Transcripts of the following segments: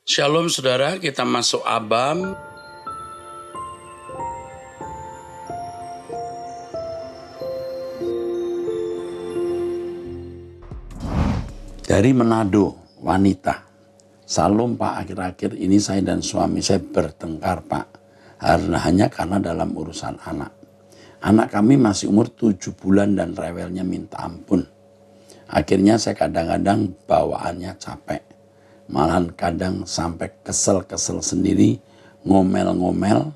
Shalom saudara, kita masuk Abam. Dari Manado, wanita. Salam Pak, akhir-akhir ini saya dan suami saya bertengkar Pak. Hanya karena dalam urusan anak. Anak kami masih umur 7 bulan dan rewelnya minta ampun. Akhirnya saya kadang-kadang bawaannya capek. Malahan kadang sampai kesel-kesel sendiri, ngomel-ngomel.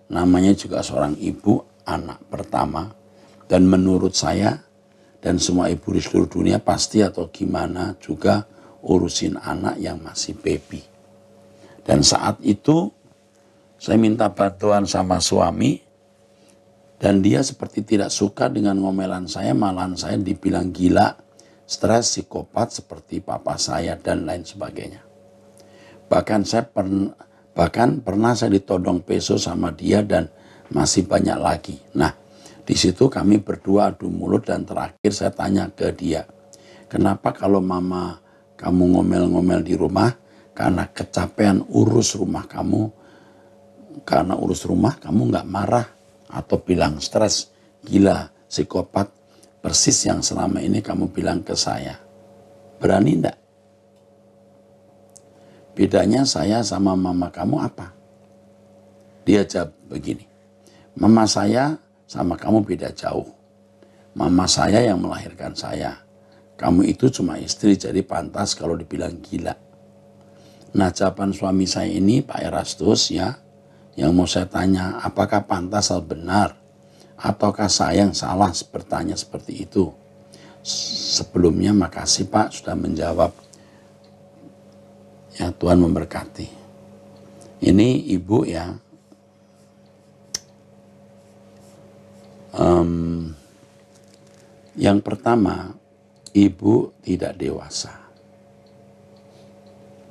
Namanya juga seorang ibu, anak pertama. Dan menurut saya dan semua ibu di seluruh dunia pasti atau gimana juga urusin anak yang masih baby. Dan saat itu saya minta bantuan sama suami dan dia seperti tidak suka dengan ngomelan saya, malahan saya dibilang gila, stres, psikopat seperti papa saya dan lain sebagainya. Bahkan pernah saya ditodong peso sama dia dan masih banyak lagi. Nah, di situ kami berdua adu mulut dan terakhir saya tanya ke dia, kenapa kalau mama kamu ngomel-ngomel di rumah karena kecapean urus rumah kamu, karena urus rumah kamu nggak marah atau bilang stres, gila, psikopat, persis yang selama ini kamu bilang ke saya. Berani enggak? Bedanya saya sama mama kamu apa? Dia jawab begini, mama saya sama kamu beda jauh. Mama saya yang melahirkan saya. Kamu itu cuma istri, jadi pantas kalau dibilang gila. Nah, jawaban suami saya ini, Pak Erastus ya, yang mau saya tanya, apakah pantas atau benar? Ataukah saya yang salah bertanya seperti itu? Sebelumnya makasih Pak sudah menjawab. Ya, Tuhan memberkati. Ini ibu ya, yang pertama, ibu tidak dewasa.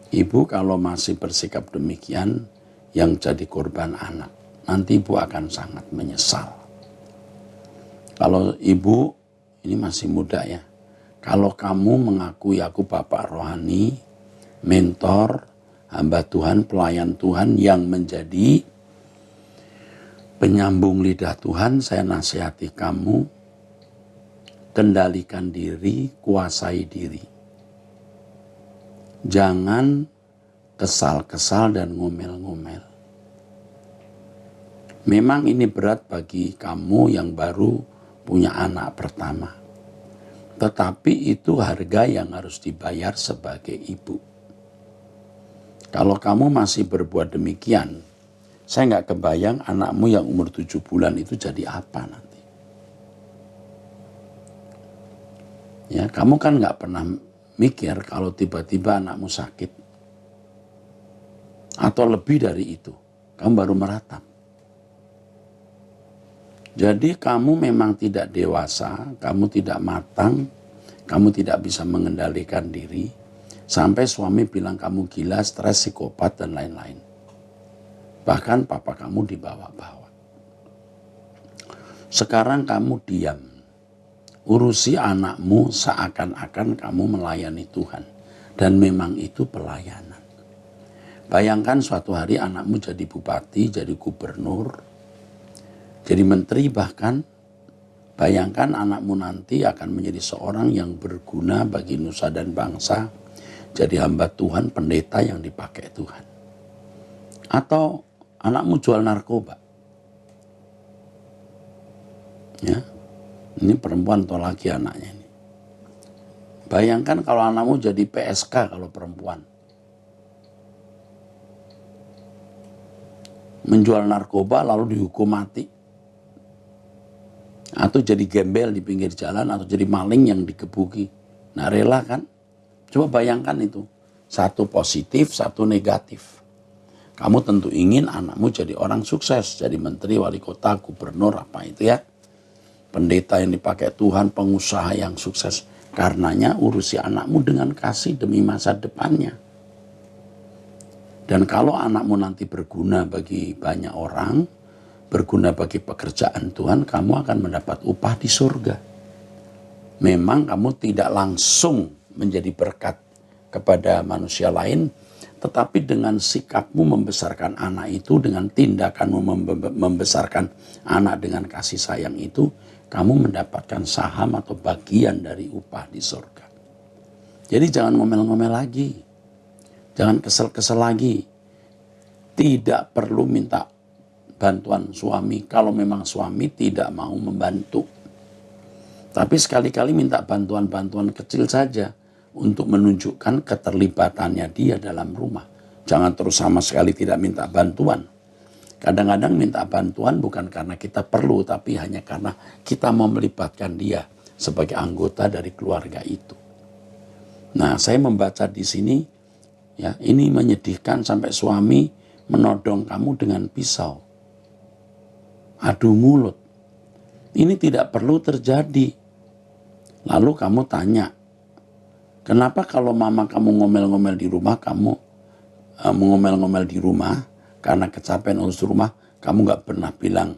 Ibu kalau masih bersikap demikian, yang jadi korban anak, nanti ibu akan sangat menyesal. Kalau ibu, ini masih muda ya, kalau kamu mengakui aku bapak rohani, mentor, hamba Tuhan, pelayan Tuhan yang menjadi penyambung lidah Tuhan, saya nasihati kamu, kendalikan diri, kuasai diri. Jangan kesal-kesal dan ngomel-ngomel. Memang ini berat bagi kamu yang baru punya anak pertama. Tetapi itu harga yang harus dibayar sebagai ibu. Kalau kamu masih berbuat demikian, saya nggak kebayang anakmu yang umur 7 bulan itu jadi apa nanti. Ya, kamu kan nggak pernah mikir kalau tiba-tiba anakmu sakit. Atau lebih dari itu, kamu baru meratap. Jadi kamu memang tidak dewasa, kamu tidak matang, kamu tidak bisa mengendalikan diri. Sampai suami bilang kamu gila, stres, psikopat, dan lain-lain. Bahkan papa kamu dibawa-bawa. Sekarang kamu diam. Urusi anakmu seakan-akan kamu melayani Tuhan. Dan memang itu pelayanan. Bayangkan suatu hari anakmu jadi bupati, jadi gubernur, jadi menteri bahkan. Bayangkan anakmu nanti akan menjadi seorang yang berguna bagi nusa dan bangsa. Jadi hamba Tuhan, pendeta yang dipakai Tuhan. Atau anakmu jual narkoba. Ya, ini perempuan atau laki anaknya ini. Bayangkan kalau anakmu jadi PSK kalau perempuan. Menjual narkoba lalu dihukum mati. Atau jadi gembel di pinggir jalan atau jadi maling yang digebuki. Nah, rela kan? Coba bayangkan itu. Satu positif, satu negatif. Kamu tentu ingin anakmu jadi orang sukses. Jadi menteri, wali kota, gubernur, apa itu ya. Pendeta yang dipakai Tuhan, pengusaha yang sukses. Karenanya urusi anakmu dengan kasih demi masa depannya. Dan kalau anakmu nanti berguna bagi banyak orang, berguna bagi pekerjaan Tuhan, kamu akan mendapat upah di surga. Memang kamu tidak langsung menjadi berkat kepada manusia lain, Tetapi dengan sikapmu membesarkan anak itu, dengan tindakanmu membesarkan anak dengan kasih sayang itu, kamu mendapatkan saham atau bagian dari upah di surga. Jadi jangan ngomel-ngomel lagi. Jangan kesel-kesel lagi. Tidak perlu minta bantuan suami kalau memang suami tidak mau membantu. Tapi sekali-kali minta bantuan-bantuan kecil saja untuk menunjukkan keterlibatannya dia dalam rumah. Jangan terus sama sekali tidak minta bantuan. Kadang-kadang minta bantuan bukan karena kita perlu, tapi hanya karena kita mau melibatkan dia sebagai anggota dari keluarga itu. Nah, saya membaca di sini, ya, ini menyedihkan sampai suami menodong kamu dengan pisau. Adu mulut. Ini tidak perlu terjadi. Lalu kamu tanya, kenapa kalau mama kamu ngomel-ngomel di rumah, kamu mengomel-ngomel di rumah karena kecapean urus rumah, kamu gak pernah bilang,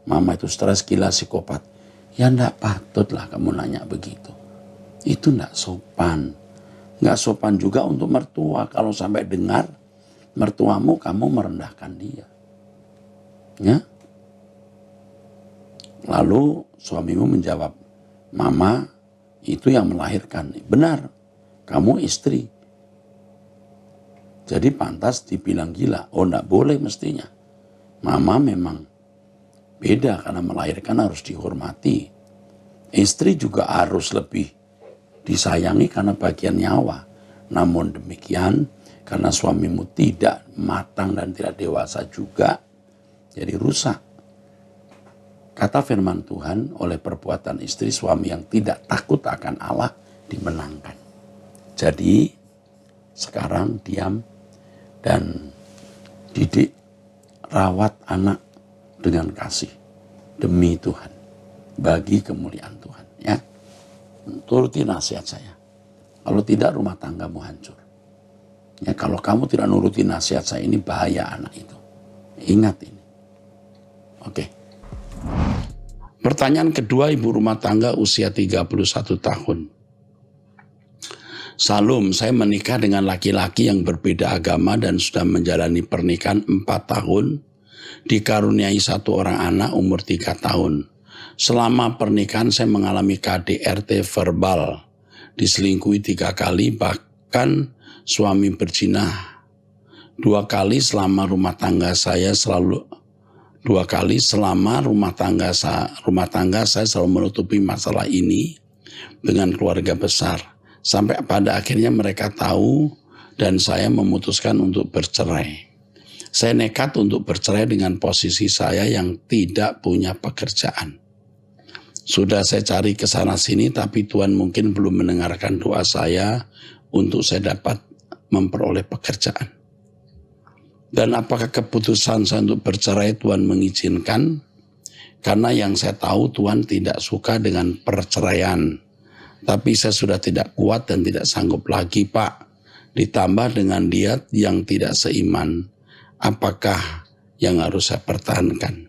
mama itu stres, gila, psikopat. Ya enggak patutlah kamu nanya begitu. Itu enggak sopan. Enggak sopan juga untuk mertua kalau sampai dengar mertuamu kamu merendahkan dia. Ya. Lalu suamimu menjawab, mama itu yang melahirkan. Benar, kamu istri. Jadi pantas dibilang gila. Oh, enggak boleh mestinya. Mama memang beda karena melahirkan harus dihormati. Istri juga harus lebih disayangi karena bagian nyawa. Namun demikian, karena suamimu tidak matang dan tidak dewasa juga, jadi rusak. Kata firman Tuhan, oleh perbuatan istri suami yang tidak takut akan Allah dimenangkan. Jadi sekarang diam dan didik, rawat anak dengan kasih demi Tuhan, bagi kemuliaan Tuhan. Ya, turuti nasihat saya. Kalau tidak, rumah tanggamu hancur. Ya, kalau kamu tidak nuruti nasihat saya, ini bahaya anak itu. Ingat ini. Oke. Pertanyaan kedua, ibu rumah tangga usia 31 tahun. Salam, saya menikah dengan laki-laki yang berbeda agama dan sudah menjalani pernikahan 4 tahun. Dikaruniai 1 orang anak umur 3 tahun. Selama pernikahan saya mengalami KDRT verbal. Diselingkuhi 3 kali, bahkan suami berzina 2 kali selama rumah tangga saya selalu 2 kali selama rumah tangga saya selalu menutupi masalah ini dengan keluarga besar. Sampai pada akhirnya mereka tahu dan saya memutuskan untuk bercerai. Saya nekat untuk bercerai dengan posisi saya yang tidak punya pekerjaan. Sudah saya cari ke sana sini tapi Tuhan mungkin belum mendengarkan doa saya untuk saya dapat memperoleh pekerjaan. Dan apakah keputusan saya untuk bercerai Tuhan mengizinkan? Karena yang saya tahu Tuhan tidak suka dengan perceraian. Tapi saya sudah tidak kuat dan tidak sanggup lagi, Pak. Ditambah dengan dia yang tidak seiman. Apakah yang harus saya pertahankan?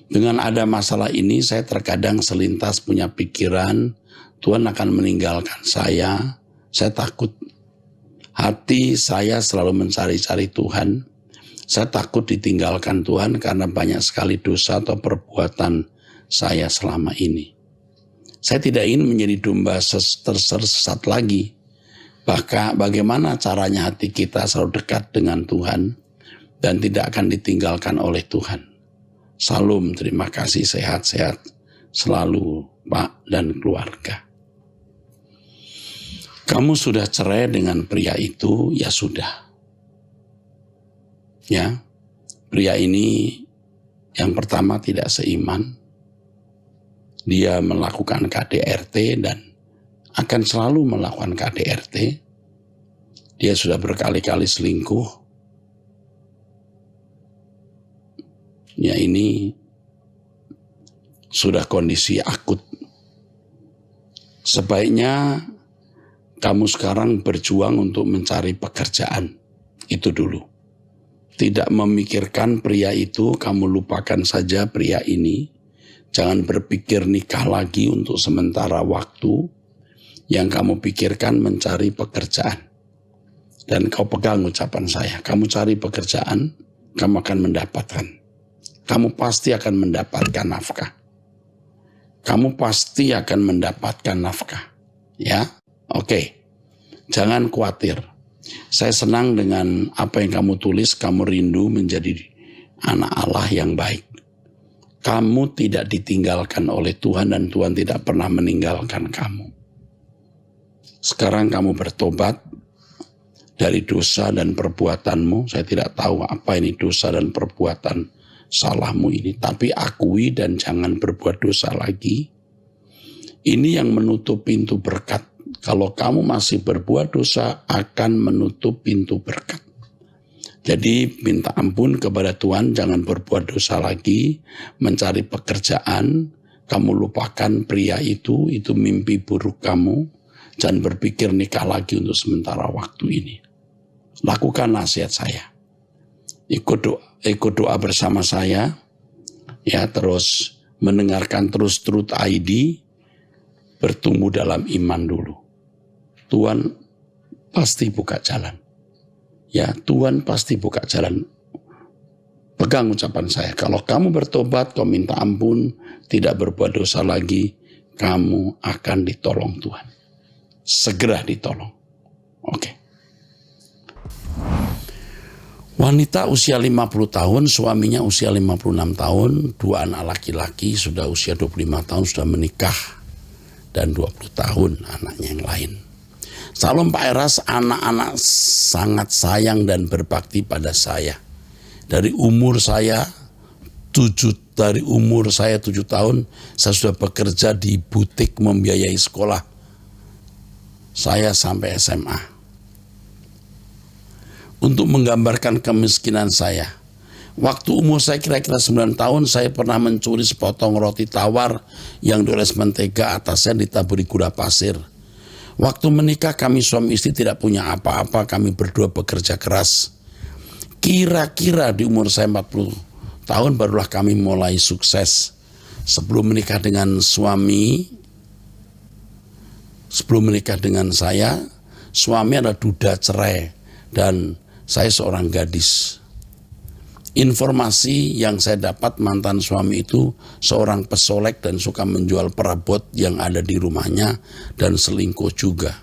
Dengan ada masalah ini, saya terkadang selintas punya pikiran, Tuhan akan meninggalkan saya. Saya takut. Hati saya selalu mencari-cari Tuhan. Saya takut ditinggalkan Tuhan karena banyak sekali dosa atau perbuatan saya selama ini. Saya tidak ingin menjadi domba tersesat lagi. Bahkan bagaimana caranya hati kita selalu dekat dengan Tuhan dan tidak akan ditinggalkan oleh Tuhan. Salam, terima kasih, sehat-sehat selalu Pak dan keluarga. Kamu sudah cerai dengan pria itu, ya sudah. Ya, pria ini yang pertama tidak seiman. Dia melakukan KDRT dan akan selalu melakukan KDRT. Dia sudah berkali-kali selingkuh. Ya, ini sudah kondisi akut. Sebaiknya kamu sekarang berjuang untuk mencari pekerjaan. Itu dulu. Tidak memikirkan pria itu, kamu lupakan saja pria ini. Jangan berpikir nikah lagi untuk sementara waktu. Yang kamu pikirkan mencari pekerjaan. Dan kau pegang ucapan saya. Kamu cari pekerjaan, kamu akan mendapatkan. Kamu pasti akan mendapatkan nafkah. Kamu pasti akan mendapatkan nafkah. Ya, oke. Jangan khawatir. Saya senang dengan apa yang kamu tulis. Kamu rindu menjadi anak Allah yang baik. Kamu tidak ditinggalkan oleh Tuhan dan Tuhan tidak pernah meninggalkan kamu. Sekarang kamu bertobat dari dosa dan perbuatanmu. Saya tidak tahu apa ini dosa dan perbuatan salahmu ini. Tapi akui dan jangan berbuat dosa lagi. Ini yang menutup pintu berkat. Kalau kamu masih berbuat dosa akan menutup pintu berkat. Jadi minta ampun kepada Tuhan, jangan berbuat dosa lagi, mencari pekerjaan, kamu lupakan pria itu mimpi buruk kamu, jangan berpikir nikah lagi untuk sementara waktu ini. Lakukan nasihat saya, ikut doa bersama saya, ya, terus mendengarkan terus Truth ID, bertumbuh dalam iman dulu. Tuhan pasti buka jalan. Ya, Tuhan pasti buka jalan. Pegang ucapan saya. Kalau kamu bertobat, kau minta ampun, tidak berbuat dosa lagi, kamu akan ditolong Tuhan. Segera ditolong. Oke. Wanita usia 50 tahun, suaminya usia 56 tahun, 2 anak laki-laki, sudah usia 25 tahun, sudah menikah, dan 20 tahun anaknya yang lain. Salam Pak Eras, anak-anak sangat sayang dan berbakti pada saya. Dari umur saya 7 tahun, saya sudah bekerja di butik membiayai sekolah saya sampai SMA. Untuk menggambarkan kemiskinan saya, waktu umur saya kira-kira 9 tahun, saya pernah mencuri sepotong roti tawar yang dioles mentega, atasnya ditaburi gula pasir. Waktu menikah kami suami istri tidak punya apa-apa, kami berdua bekerja keras. Kira-kira di umur saya 40 tahun barulah kami mulai sukses. Sebelum menikah dengan saya, suami adalah duda cerai dan saya seorang gadis. Informasi yang saya dapat, mantan suami itu seorang pesolek dan suka menjual perabot yang ada di rumahnya dan selingkuh juga.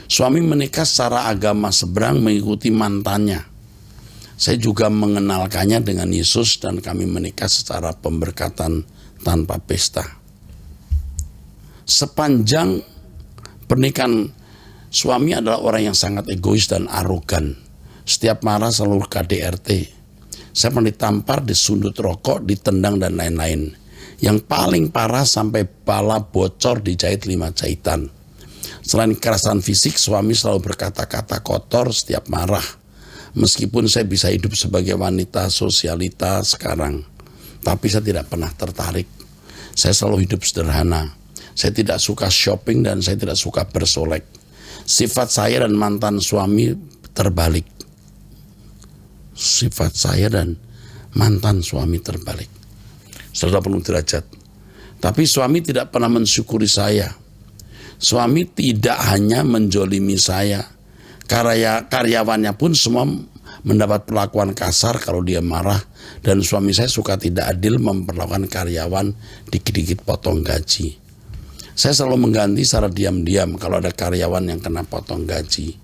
Suami menikah secara agama seberang mengikuti mantannya. Saya juga mengenalkannya dengan Yesus dan kami menikah secara pemberkatan tanpa pesta. Sepanjang pernikahan, suami adalah orang yang sangat egois dan arogan. Setiap marah selalu KDRT. Saya pernah ditampar, disundut rokok, ditendang dan lain-lain. Yang paling parah sampai pala bocor dijahit 5 jahitan. Selain kekerasan fisik, suami selalu berkata-kata kotor setiap marah. Meskipun saya bisa hidup sebagai wanita sosialita sekarang, tapi saya tidak pernah tertarik. Saya selalu hidup sederhana. Saya tidak suka shopping dan saya tidak suka bersolek. Sifat saya dan mantan suami terbalik. Sifat saya dan mantan suami terbalik. 180 derajat. Tapi suami tidak pernah mensyukuri saya. Suami tidak hanya menjolimi saya. Karyawannya pun semua mendapat perlakuan kasar kalau dia marah. Dan suami saya suka tidak adil memperlakukan karyawan, dikit-dikit potong gaji. Saya selalu mengganti secara diam-diam kalau ada karyawan yang kena potong gaji.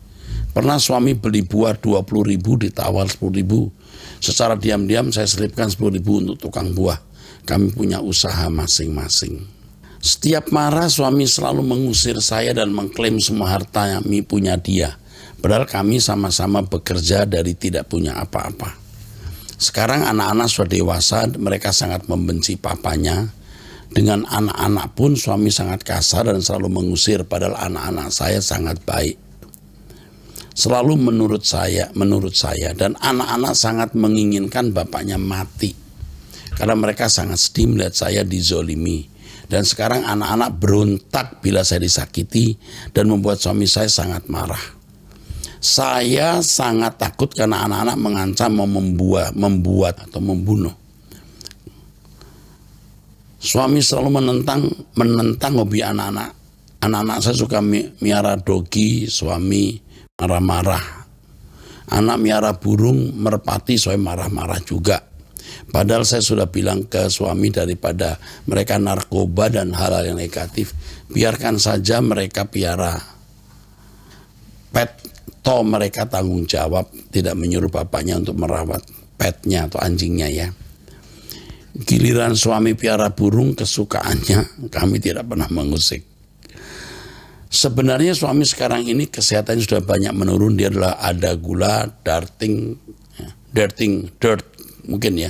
Pernah suami beli buah 20.000 ditawar 10.000. Secara diam-diam saya selipkan 10.000 untuk tukang buah. Kami punya usaha masing-masing. Setiap marah suami selalu mengusir saya dan mengklaim semua harta yang punya dia. Padahal kami sama-sama bekerja dari tidak punya apa-apa. Sekarang anak-anak sudah dewasa, mereka sangat membenci papanya. Dengan anak-anak pun suami sangat kasar dan selalu mengusir, padahal anak-anak saya sangat baik. Selalu menurut saya dan anak-anak sangat menginginkan bapaknya mati karena mereka sangat sedih melihat saya dizolimi. Dan sekarang anak-anak berontak bila saya disakiti dan membuat suami saya sangat marah. Saya sangat takut karena anak-anak mengancam mau membuat atau membunuh. Suami selalu menentang hobi anak-anak. Anak-anak saya suka miara dogi, suami marah-marah. Anak miara burung merpati saya marah-marah juga. Padahal saya sudah bilang ke suami, daripada mereka narkoba dan hal-hal yang negatif, biarkan saja mereka piara pet, toh mereka tanggung jawab, tidak menyuruh bapaknya untuk merawat petnya atau anjingnya ya. Giliran suami piara burung, kesukaannya kami tidak pernah mengusik. Sebenarnya suami sekarang ini kesehatannya sudah banyak menurun. Dia adalah ada gula, dirt mungkin ya.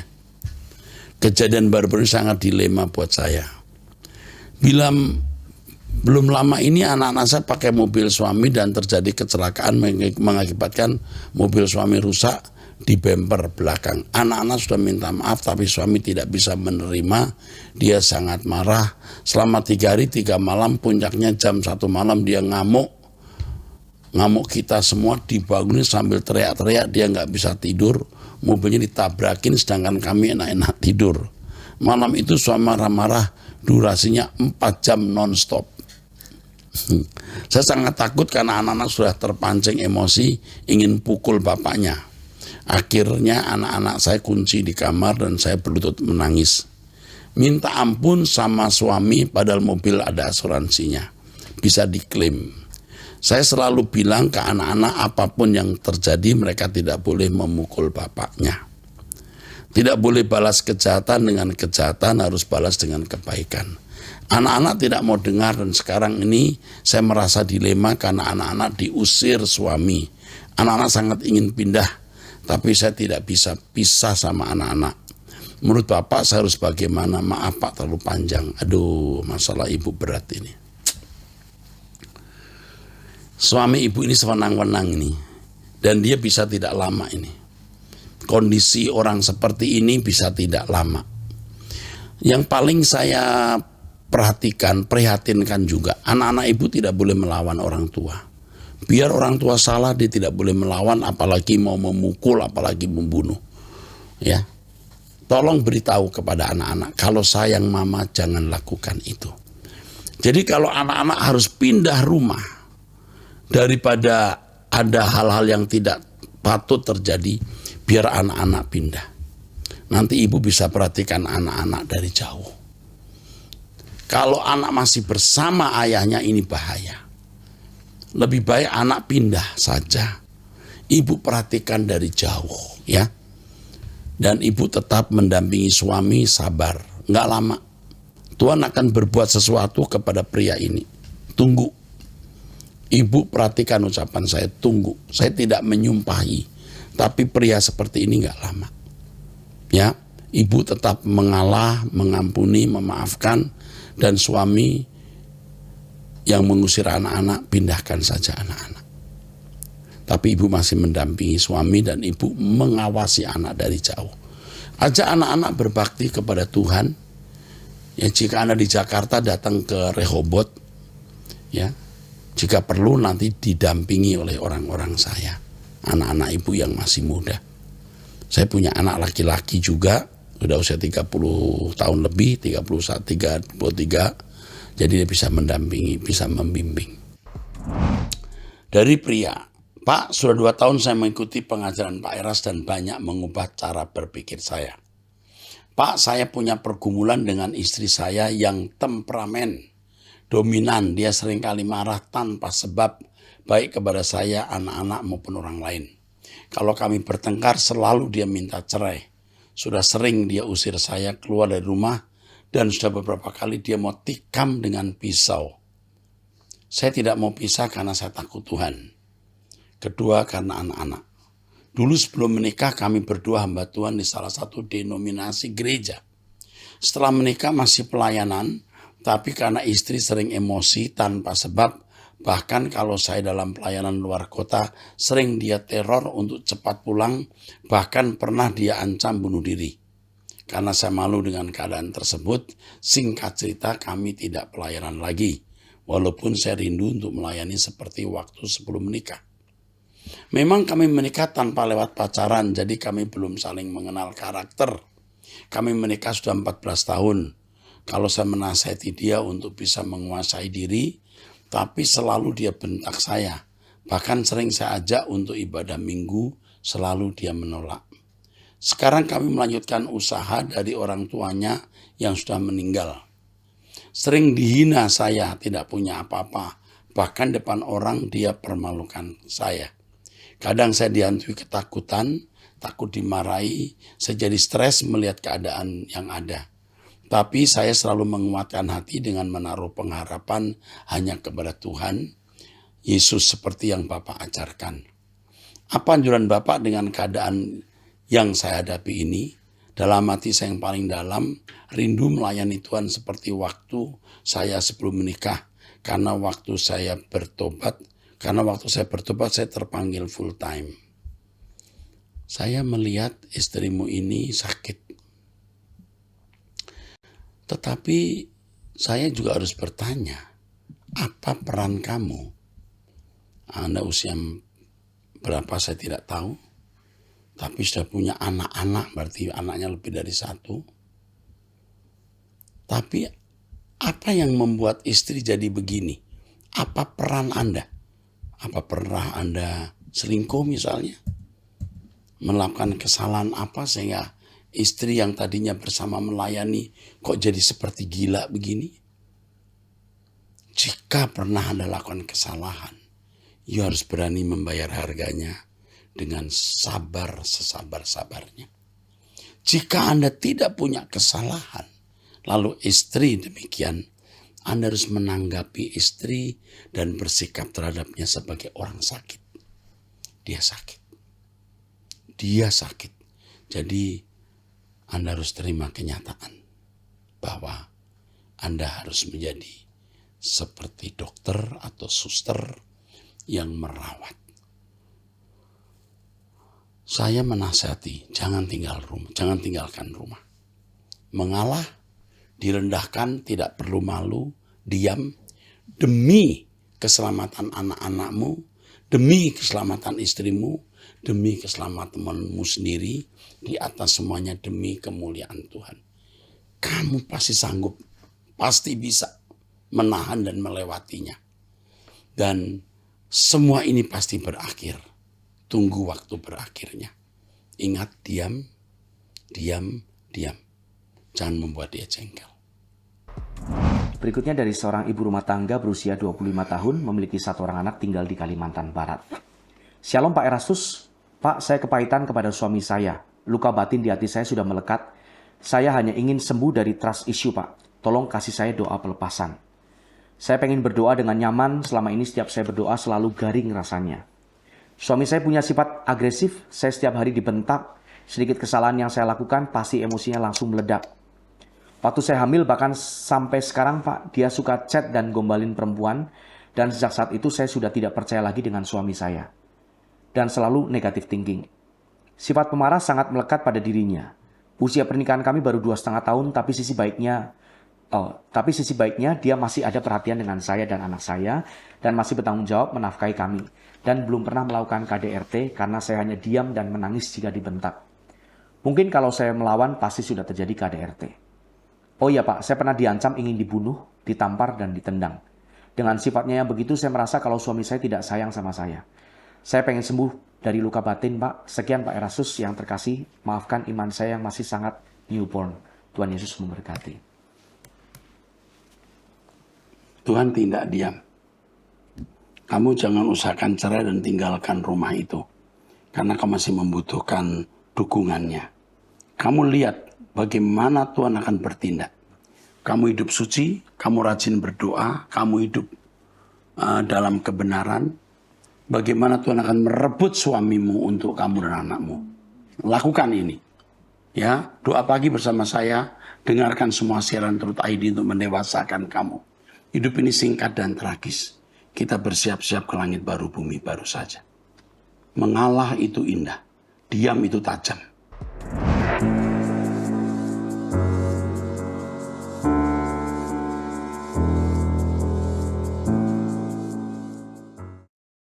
Kejadian baru-baru ini sangat dilema buat saya. Belum lama ini anak-anak saya pakai mobil suami dan terjadi kecelakaan mengakibatkan mobil suami rusak di bemper belakang. Anak-anak sudah minta maaf tapi suami tidak bisa menerima. Dia sangat marah. Selama 3 hari 3 malam, puncaknya jam 1 malam dia ngamuk kita semua, dibangunin sambil teriak-teriak. Dia nggak bisa tidur, mobilnya ditabrakin sedangkan kami enak-enak tidur. Malam itu suami marah-marah, durasinya 4 jam non-stop. Saya sangat takut karena anak-anak sudah terpancing emosi ingin pukul bapaknya. Akhirnya anak-anak saya kunci di kamar dan saya berlutut menangis. Minta ampun sama suami padahal mobil ada asuransinya, bisa diklaim. Saya selalu bilang ke anak-anak apapun yang terjadi mereka tidak boleh memukul bapaknya. Tidak boleh balas kejahatan dengan kejahatan, harus balas dengan kebaikan. Anak-anak tidak mau dengar dan sekarang ini saya merasa dilema karena anak-anak diusir suami. Anak-anak sangat ingin pindah, tapi saya tidak bisa pisah sama anak-anak. Menurut Bapak saya harus bagaimana? Maaf Pak terlalu panjang. Aduh, masalah ibu berat ini. Suami ibu ini sewenang-wenang ini. Dan dia bisa tidak lama ini. Kondisi orang seperti ini bisa tidak lama. Yang paling saya prihatinkan juga, anak-anak ibu tidak boleh melawan orang tua. Biar orang tua salah, dia tidak boleh melawan, apalagi mau memukul, apalagi membunuh. Ya, tolong beritahu kepada anak-anak, kalau sayang mama jangan lakukan itu. Jadi kalau anak-anak harus pindah rumah, daripada ada hal-hal yang tidak patut terjadi, biar anak-anak pindah. Nanti ibu bisa perhatikan anak-anak dari jauh. Kalau anak masih bersama ayahnya ini bahaya. Lebih baik anak pindah saja. Ibu perhatikan dari jauh ya. Dan ibu tetap mendampingi suami, sabar. Nggak lama. Tuhan akan berbuat sesuatu kepada pria ini. Tunggu. Ibu perhatikan ucapan saya, tunggu. Saya tidak menyumpahi. Tapi pria seperti ini nggak lama. Ya, ibu tetap mengalah, mengampuni, memaafkan. Dan suami yang mengusir anak-anak, pindahkan saja anak-anak. Tapi ibu masih mendampingi suami dan ibu mengawasi anak dari jauh. Ajak anak-anak berbakti kepada Tuhan. Ya, jika Anda di Jakarta datang ke Rehoboth, ya, jika perlu nanti didampingi oleh orang-orang saya, anak-anak ibu yang masih muda. Saya punya anak laki-laki juga, sudah usia 30 tahun lebih, 33, jadi dia bisa mendampingi, bisa membimbing. Dari pria, Pak, sudah 2 tahun saya mengikuti pengajaran Pak Eras dan banyak mengubah cara berpikir saya. Pak, saya punya pergumulan dengan istri saya yang temperamen, dominan, dia seringkali marah tanpa sebab, baik kepada saya, anak-anak maupun orang lain. Kalau kami bertengkar selalu dia minta cerai. Sudah sering dia usir saya keluar dari rumah dan sudah beberapa kali dia mau tikam dengan pisau. Saya tidak mau pisah karena saya takut Tuhan. Kedua karena anak-anak. Dulu sebelum menikah kami berdua hamba Tuhan di salah satu denominasi gereja. Setelah menikah masih pelayanan, tapi karena istri sering emosi tanpa sebab, bahkan kalau saya dalam pelayanan luar kota, sering dia teror untuk cepat pulang, bahkan pernah dia ancam bunuh diri. Karena saya malu dengan keadaan tersebut, singkat cerita kami tidak pelayanan lagi, walaupun saya rindu untuk melayani seperti waktu sebelum menikah. Memang kami menikah tanpa lewat pacaran, jadi kami belum saling mengenal karakter. Kami menikah sudah 14 tahun. Kalau saya menasihati dia untuk bisa menguasai diri, tapi selalu dia bentak saya. Bahkan sering saya ajak untuk ibadah minggu, selalu dia menolak. Sekarang kami melanjutkan usaha dari orang tuanya yang sudah meninggal. Sering dihina saya, tidak punya apa-apa. Bahkan depan orang dia permalukan saya. Kadang saya dihantui ketakutan, takut dimarahi, saya jadi stres melihat keadaan yang ada. Tapi saya selalu menguatkan hati dengan menaruh pengharapan hanya kepada Tuhan, Yesus seperti yang Bapak ajarkan. Apa anjuran Bapak dengan keadaan yang saya hadapi ini? Dalam hati saya yang paling dalam, rindu melayani Tuhan seperti waktu saya sebelum menikah. Karena waktu saya bertobat, saya terpanggil full time. Saya melihat istrimu ini sakit. Tetapi saya juga harus bertanya, apa peran kamu? Anda usia berapa saya tidak tahu. Tapi sudah punya anak-anak, berarti anaknya lebih dari satu. Tapi apa yang membuat istri jadi begini? Apa peran Anda? Apa pernah Anda selingkuh misalnya? Melakukan kesalahan apa sehingga istri yang tadinya bersama melayani kok jadi seperti gila begini? Jika pernah Anda lakukan kesalahan, you harus berani membayar harganya dengan sabar sesabar-sabarnya. Jika Anda tidak punya kesalahan, lalu istri demikian, Anda harus menanggapi istri dan bersikap terhadapnya sebagai orang sakit. Dia sakit. Dia sakit. Jadi Anda harus terima kenyataan bahwa Anda harus menjadi seperti dokter atau suster yang merawat. Saya menasihati, jangan tinggalkan rumah. Mengalah, direndahkan, tidak perlu malu, diam, demi keselamatan anak-anakmu, demi keselamatan istrimu, demi keselamatanmu sendiri, di atas semuanya demi kemuliaan Tuhan. Kamu pasti sanggup, pasti bisa menahan dan melewatinya. Dan semua ini pasti berakhir. Tunggu waktu berakhirnya. Ingat, diam. Jangan membuat dia jengkel. Berikutnya dari seorang ibu rumah tangga berusia 25 tahun, memiliki 1 orang anak tinggal di Kalimantan Barat. Shalom Pak Erastus. Pak, saya kepahitan kepada suami saya. Luka batin di hati saya sudah melekat. Saya hanya ingin sembuh dari trust issue, Pak. Tolong kasih saya doa pelepasan. Saya pengen berdoa dengan nyaman, selama ini setiap saya berdoa selalu garing rasanya. Suami saya punya sifat agresif, saya setiap hari dibentak, sedikit kesalahan yang saya lakukan pasti emosinya langsung meledak. Waktu saya hamil bahkan sampai sekarang Pak, dia suka chat dan gombalin perempuan, dan sejak saat itu saya sudah tidak percaya lagi dengan suami saya. Dan selalu negative thinking. Sifat pemarah sangat melekat pada dirinya. Usia pernikahan kami baru 2,5 tahun, tapi sisi baiknya dia masih ada perhatian dengan saya dan anak saya, dan masih bertanggung jawab menafkahi kami. Dan belum pernah melakukan KDRT karena saya hanya diam dan menangis jika dibentak. Mungkin kalau saya melawan pasti sudah terjadi KDRT. Oh iya Pak, saya pernah diancam ingin dibunuh, ditampar dan ditendang. Dengan sifatnya yang begitu saya merasa kalau suami saya tidak sayang sama saya. Saya pengen sembuh dari luka batin Pak. Sekian Pak Erastus yang terkasih, maafkan iman saya yang masih sangat newborn. Tuhan Yesus memberkati. Tuhan tidak diam. Kamu jangan usahakan cerai dan tinggalkan rumah itu. Karena kamu masih membutuhkan dukungannya. Kamu lihat bagaimana Tuhan akan bertindak. Kamu hidup suci, kamu rajin berdoa, kamu hidup dalam kebenaran. Bagaimana Tuhan akan merebut suamimu untuk kamu dan anakmu. Lakukan ini. Ya, doa pagi bersama saya. Dengarkan semua siaran Truth ID untuk mendewasakan kamu. Hidup ini singkat dan tragis. Kita bersiap-siap ke langit baru, bumi baru saja. Mengalah itu indah. Diam itu tajam.